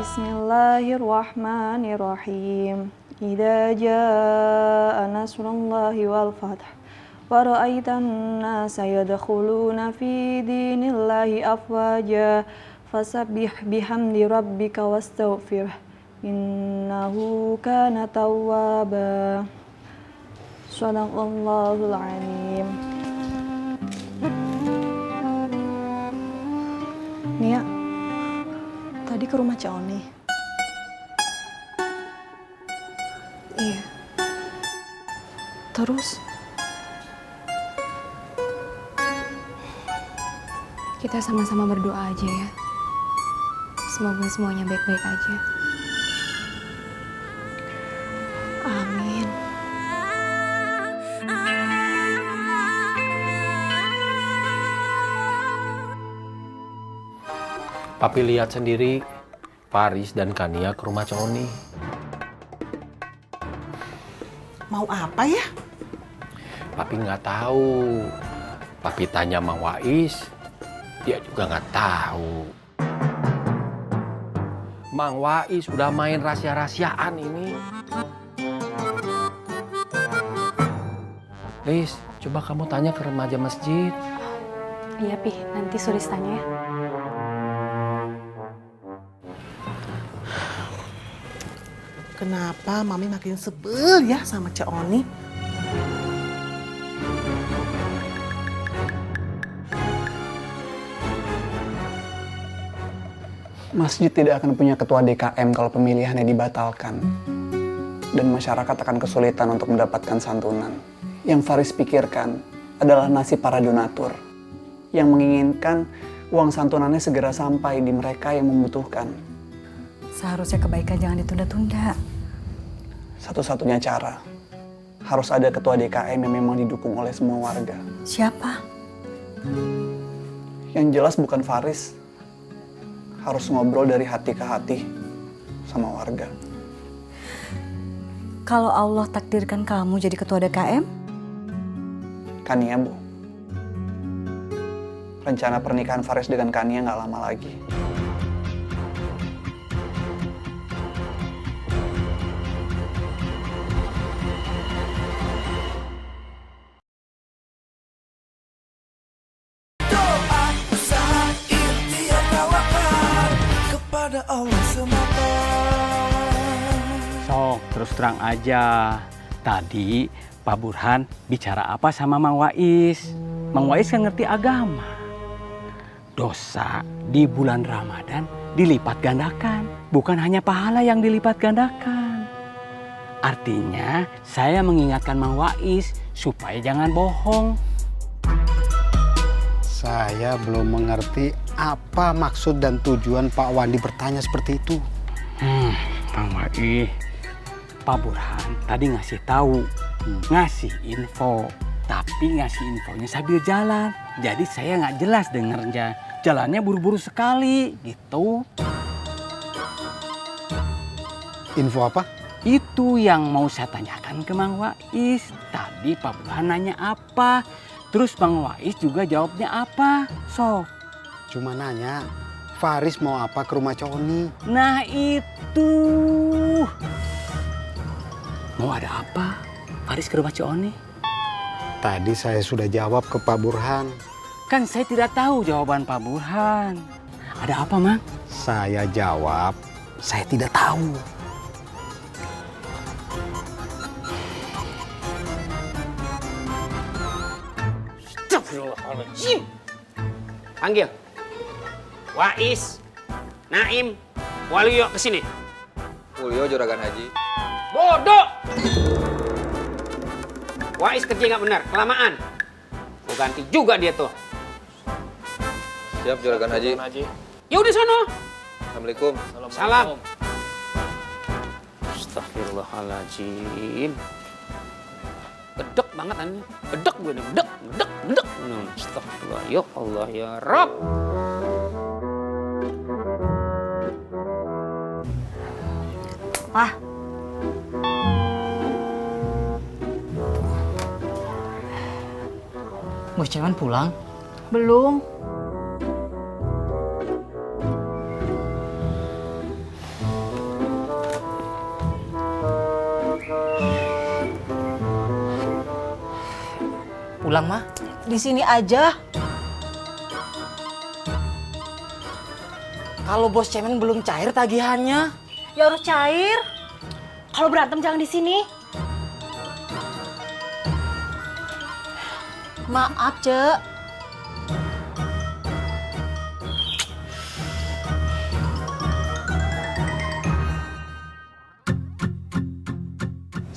Bismillahirrahmanirrahim. Idza jaa nasrullahi wal fath wa ra'aitan nasa yadkhuluna fi dinillahi afwaja fasabbih bihamdi rabbika wastaghfir innahu kana tawwaba. Shadaqallahul azim. Nia, tadi ke rumah Cik Oni. Iya. Terus? Kita sama-sama berdoa aja ya. Semoga semuanya baik-baik aja. Amin. Papi lihat sendiri, Faris dan Kania ke rumah Coni. Mau apa ya? Papi nggak tahu. Papi tanya Mang Wais, dia juga nggak tahu. Mang Wais udah main rahasia-rahasiaan ini. Lis, coba kamu tanya ke remaja masjid. Iya, Pi. Nanti Suris tanya ya. Kenapa Mami makin sebel ya sama Cik Oni? Masjid tidak akan punya ketua DKM kalau pemilihannya dibatalkan. Dan masyarakat akan kesulitan untuk mendapatkan santunan. Yang Faris pikirkan adalah nasib para donatur. Yang menginginkan uang santunannya segera sampai di mereka yang membutuhkan. Seharusnya kebaikan jangan ditunda-tunda. Satu-satunya cara, harus ada ketua DKM yang memang didukung oleh semua warga. Siapa? Yang jelas bukan Faris. Harus ngobrol dari hati ke hati sama warga. Kalau Allah takdirkan kamu jadi ketua DKM? Kania, Bu. Rencana pernikahan Faris dengan Kania nggak lama lagi. Sok, terus terang aja. Tadi Pak Burhan bicara apa sama Mang Wais? Mang Wais kan ngerti agama. Dosa di bulan Ramadan dilipat gandakan. Bukan hanya pahala yang dilipat gandakan. Artinya saya mengingatkan Mang Wais supaya jangan bohong. Saya belum mengerti apa maksud dan tujuan Pak Wandi bertanya seperti itu. Mang Wais, Pak Burhan tadi ngasih tahu, ngasih info, tapi ngasih infonya sambil jalan. Jadi saya nggak jelas dengernya, jalannya buru-buru sekali, gitu. Info apa? Itu yang mau saya tanyakan ke Mang Wais. Tadi Pak Burhan nanya apa, terus Mang Wais juga jawabnya apa, sok. Cuma nanya, Faris mau apa ke rumah Coni? Nah itu. Mau ada apa? Faris ke rumah Coni? Tadi saya sudah jawab ke Pak Burhan. Kan saya tidak tahu jawaban Pak Burhan. Ada apa, Mang? Saya jawab, saya tidak tahu. Astagfirullahaladzim. Panggil. Wais, Naim, Waluyo kesini. Waluyo juragan haji. Bodoh! Wais kerja nggak benar, kelamaan. Mau ganti juga dia tuh. Siap juragan haji. Ya udah sono. Assalamualaikum. Salam. Astagfirullahaladzim. Gedek banget aneh. Gedek gue nih, gedek. Astagfirullah, ya Allah ya Rabb. Pak. Bos Cewan pulang? Belum. pulang mah? Di sini aja. Kalau bos cemen belum cair tagihannya. Ya harus cair. Kalau berantem jangan di sini. Maaf, Cek.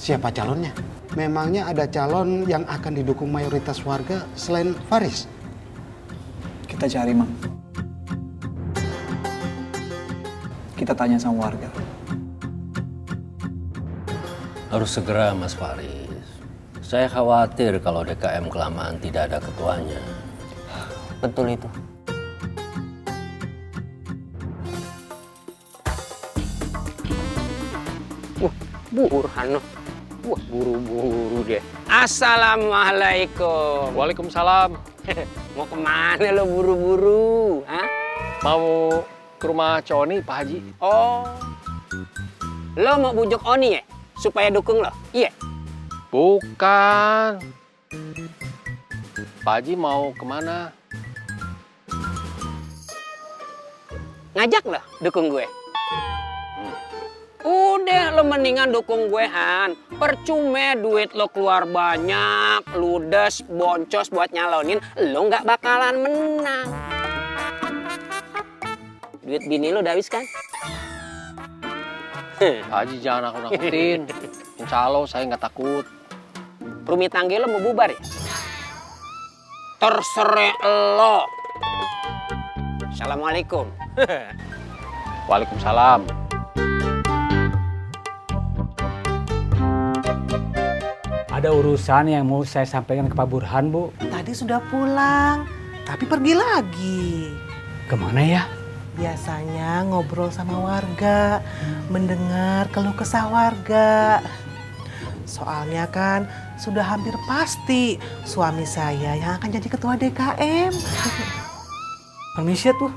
Siapa calonnya? Memangnya ada calon yang akan didukung mayoritas warga selain Faris? Kita cari, Mang. Kita tanya sama warga. Harus segera, Mas Faris. Saya khawatir kalau DKM kelamaan tidak ada ketuanya. Betul itu. Burhan. Wah, buru-buru deh. Assalamualaikum. Waalaikumsalam. Mau kemana lo buru-buru? Hah? Mau ke rumah Coni, Pak Haji. Oh, lo mau bujuk Oni ya? Supaya dukung lo? Iya? Bukan. Pak Haji mau kemana? Ngajak lo dukung gue? Udah, lo mendingan dukung gue, Han. Percuma duit lo keluar banyak, ludes, boncos buat nyalonin, lo nggak bakalan menang. Duit bini lo udah habis kan? Pak Haji jangan nakut-nakutin. Insya Allah saya nggak takut. Rumit tangga lo mau bubar ya? Terserah lo. Assalamualaikum. Waalaikumsalam. Ada urusan yang mau saya sampaikan ke Pak Burhan, Bu. Tadi sudah pulang, tapi pergi lagi. Kemana ya? Biasanya ngobrol sama warga, mendengar keluh kesah warga. Soalnya kan sudah hampir pasti suami saya yang akan jadi ketua DKM. Permisi tuh.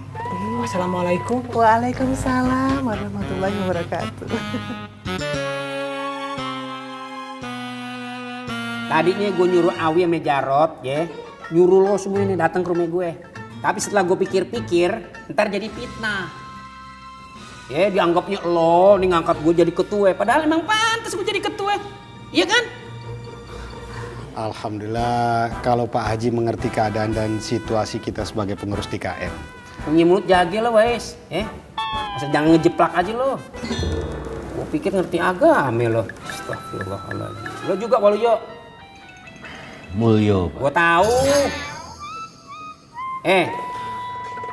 Assalamualaikum. Waalaikumsalam warahmatullahi wabarakatuh. Tadinya gue nyuruh Awi sama Jarot, ya, nyuruh lo semua ini datang ke rumah gue. Tapi setelah gue pikir-pikir, ntar jadi fitnah. Ya, dianggapnya lo nih ngangkat gue jadi ketua. Padahal emang pantas gue jadi ketua, iya kan? Alhamdulillah kalau Pak Haji mengerti keadaan dan situasi kita sebagai pengurus DKM. Punya mulut jaga lo, Wais. Asal jangan ngejeplak aja lo. Gue pikir ngerti agama lo. Astagfirullahaladzim. Lo juga, Waluyo. Mulyo, Pak. Gue tahu.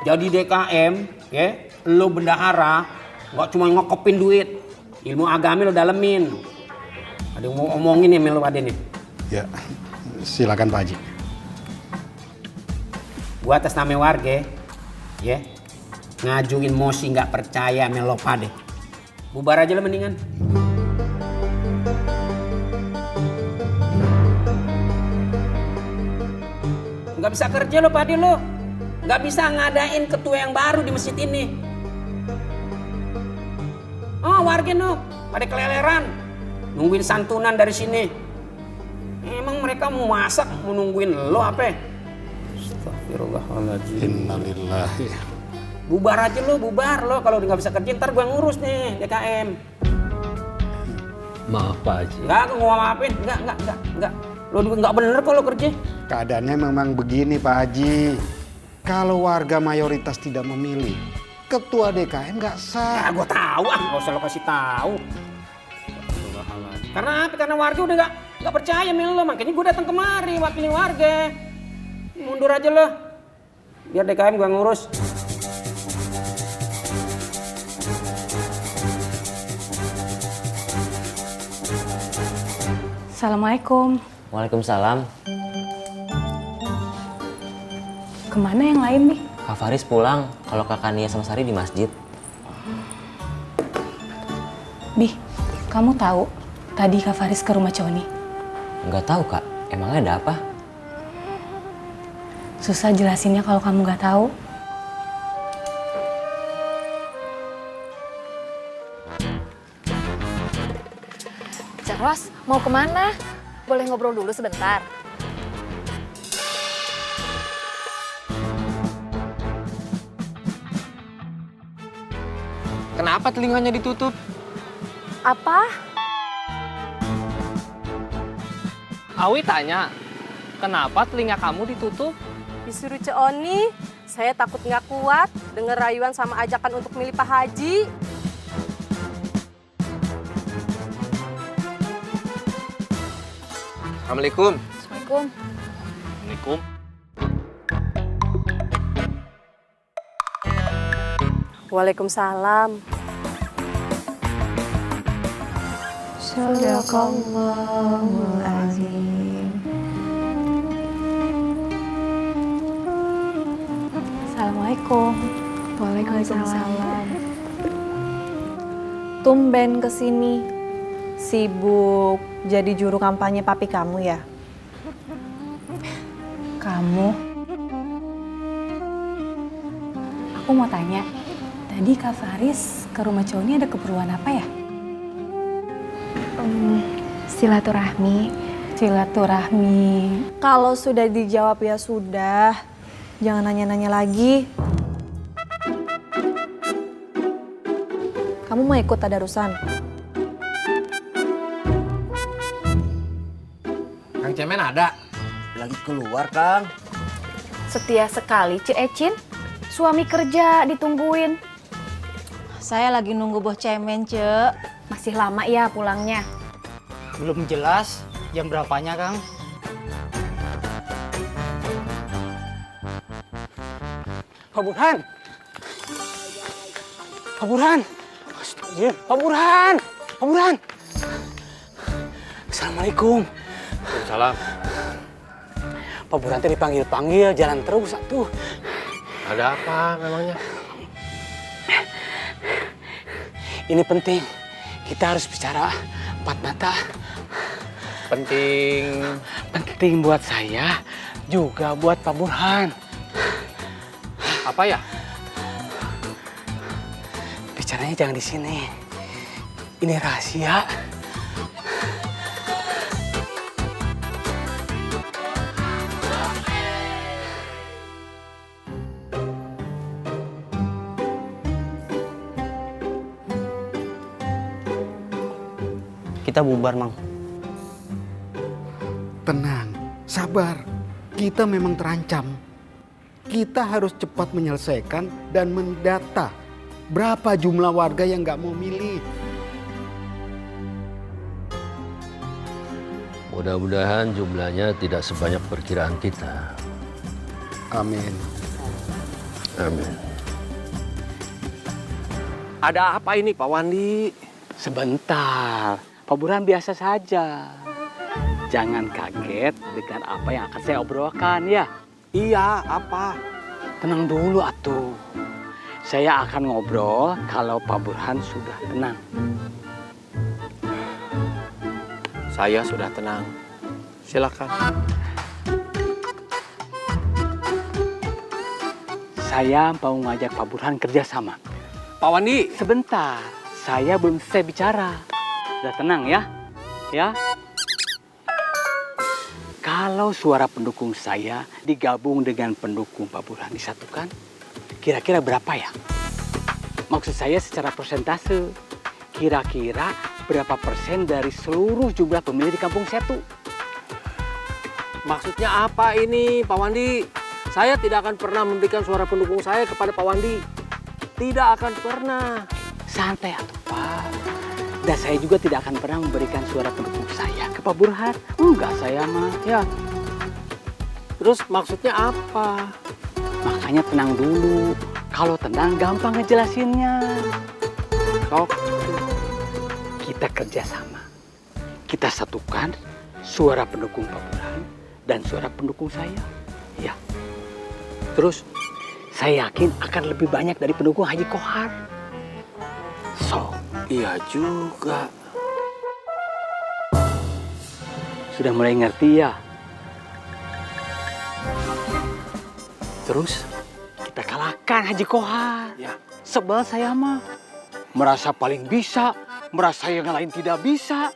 Jadi DKM, ya, lo bendahara, nggak cuma ngokopin duit, ilmu agama lo dalemin. Ada yang mau omongin ya, Melo ada nih. Ya, silakan Pak Haji. Gue atas nama warga, ya, ngajuin mosi nggak percaya Melo Pade. Bubar aja lo mendingan. Nggak bisa kerja lo Pade lo. Nggak bisa ngadain ketua yang baru di masjid ini. Oh warga no, pada keleleran. Nungguin santunan dari sini. Emang mereka mau masak, mau nungguin lo apa? Astagfirullahaladzim. Innalillahi. Bubar aja lo, bubar lo. Kalau udah nggak bisa kerja ntar gue ngurus nih DKM. Maaf Pak Haji. Nggak, gue mau maafin. Nggak. Lo juga nggak bener kok lo kerja. Keadaannya memang begini Pak Haji. Kalau warga mayoritas tidak memilih, ketua DKM nggak sah. Ya gue tahu nggak usah lo kasih tahu. Karena apa? Karena warga udah nggak percaya sama lo, makanya gue datang kemari wakilin warga. Mundur aja lo, biar DKM gue ngurus. Assalamualaikum. Waalaikumsalam. Kemana yang lain nih? Kak Faris pulang, kalau Kakak Nia sama Sari di masjid. Bih, kamu tahu tadi Kak Faris ke rumah Coni? Nggak tahu Kak, emangnya ada apa? Susah jelasinnya kalau kamu nggak tahu. Cak Ros, mau kemana? Boleh ngobrol dulu sebentar? Kenapa telinganya ditutup? Apa? Awi tanya, kenapa telinga kamu ditutup? Disuruh Ceoni, saya takut nggak kuat denger rayuan sama ajakan untuk milih Pak Haji. Assalamualaikum. Assalamualaikum. Assalamualaikum. Waalaikumsalam. Sadaqallahul azim. Assalamualaikum. Waalaikumsalam. Tumben kesini. Sibuk jadi juru kampanye papi kamu ya? Kamu? Aku mau tanya, tadi Kak Faris ke rumah cowok ini ada keperluan apa ya? Silaturahmi. Silaturahmi. Kalau sudah dijawab ya sudah. Jangan nanya-nanya lagi. Kamu mau ikut tadarusan? Kang Cemen ada? Lagi keluar, Kang. Setia sekali Cik Ecin. Suami kerja ditungguin. Saya lagi nunggu Bos Cemen, Cek. Masih lama ya pulangnya? Belum jelas jam berapanya, Kang. Pak Burhan! Pak Burhan! Astagfirullah. Pak Burhan! Pak Burhan! Assalamualaikum. Salam. Pak Burhan tadi dipanggil-panggil, jalan terus atuh. Ada apa memangnya? Ini penting. Kita harus bicara empat mata. Penting. Penting buat saya, juga buat Pak Burhan. Apa ya? Bicaranya jangan di sini. Ini rahasia. Kita bubar, Mang. Tenang, sabar. Kita memang terancam. Kita harus cepat menyelesaikan dan mendata berapa jumlah warga yang nggak mau milih. Mudah-mudahan jumlahnya tidak sebanyak perkiraan kita. Amin. Amin. Ada apa ini Pak Wandi? Sebentar, Pak Burhan biasa saja. Jangan kaget dengan apa yang akan saya obrolkan ya. Iya, apa? Tenang dulu atuh. Saya akan ngobrol kalau Pak Burhan sudah tenang. Saya sudah tenang. Silakan. Saya mau ngajak Pak Burhan kerjasama. Pak Wandi, sebentar. Saya belum selesai bicara. Sudah tenang ya? Ya. Kalau suara pendukung saya digabung dengan pendukung Pak Burhan disatukan, kira-kira berapa ya? Maksud saya secara persentase. Kira-kira berapa persen dari seluruh jumlah pemilih di kampung saya tuh? maksudnya apa ini Pak Wandi? Saya tidak akan pernah memberikan suara pendukung saya kepada Pak Wandi. Tidak akan pernah. Santai atuh Pak. Dan saya juga tidak akan pernah memberikan suara pendukung saya ke Pak Burhan. Enggak saya mah, ya. Terus maksudnya apa? Makanya tenang dulu. Kalau tenang gampang ngejelasinnya. Sok. Kita kerjasama. Kita satukan suara pendukung Pak Burhan dan suara pendukung saya. Ya. Terus saya yakin akan lebih banyak dari pendukung Haji Kohar. So, iya juga. Sudah mulai ngerti ya? Terus? Kita kalahkan Haji Kohar. Ya. Sebel saya mah. Merasa paling bisa, merasa yang lain tidak bisa.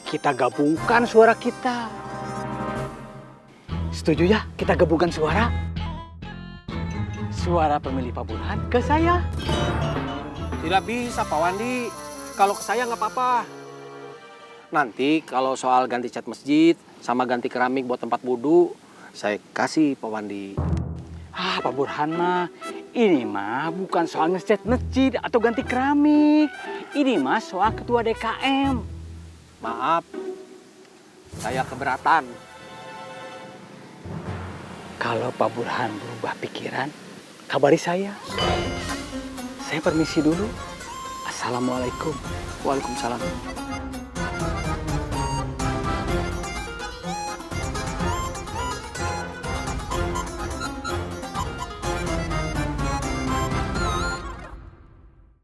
Kita gabungkan suara kita. Setuju ya kita gabungkan suara? Suara pemilih Pak Burhan ke saya. Tidak bisa Pak Wandi. Kalau ke saya nggak apa-apa. Nanti kalau soal ganti cat masjid sama ganti keramik buat tempat wudhu, saya kasih Pak Wandi. Ah, Pak Burhan mah, ini mah bukan soal ngecat masjid atau ganti keramik. Ini mah soal ketua DKM. Maaf, saya keberatan. Kalau Pak Burhan berubah pikiran, kabari saya. Saya permisi dulu. Assalamualaikum. Waalaikumsalam.